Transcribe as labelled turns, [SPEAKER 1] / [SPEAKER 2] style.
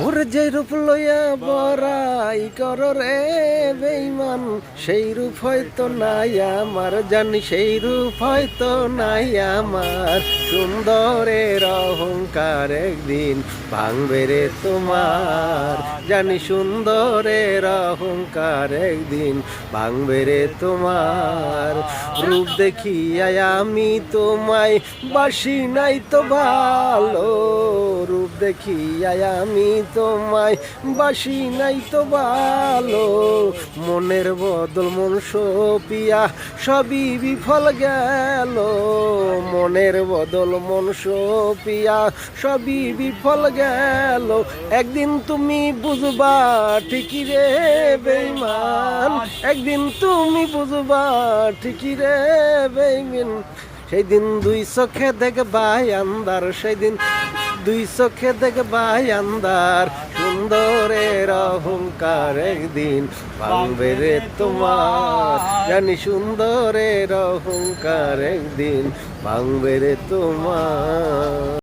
[SPEAKER 1] ওর যে রূপ লইয়া বড়াই কর রে বেঈমান, সেই রূপ হয়তো নাই আমার, জানি সেই রূপ হয়তো নাই আমার। সুন্দরের অহংকার একদিন ভাঙবে রে তোমার, জানি সুন্দরের অহংকার একদিন ভাঙবে রে তোমার। রূপ দেখিয়া আমি তোমায় বাসি নাই তো ভালো, রূপ দেখিয়া আমি তোমায় বাসি নাই তো ভালো। মনের বদল মন সপিয়া সবই বিফল গেল, মনের বদল মন সপিয়া সবই বিফল গেল। একদিন তুমি বুঝবা ঠিকই রে বেঈমান, একদিন তুমি বুঝবা ঠিকই রে বেঈমান। সেই দিন দুই চোখে দেখবাই আন্দার, সেই দিন দুই চোখে দেখবাই আন্দার। সুন্দরের অহংকার একদিন ভাঙবে রে তোমার, জানি সুন্দরের অহংকার একদিন ভাঙবে রে তোমার।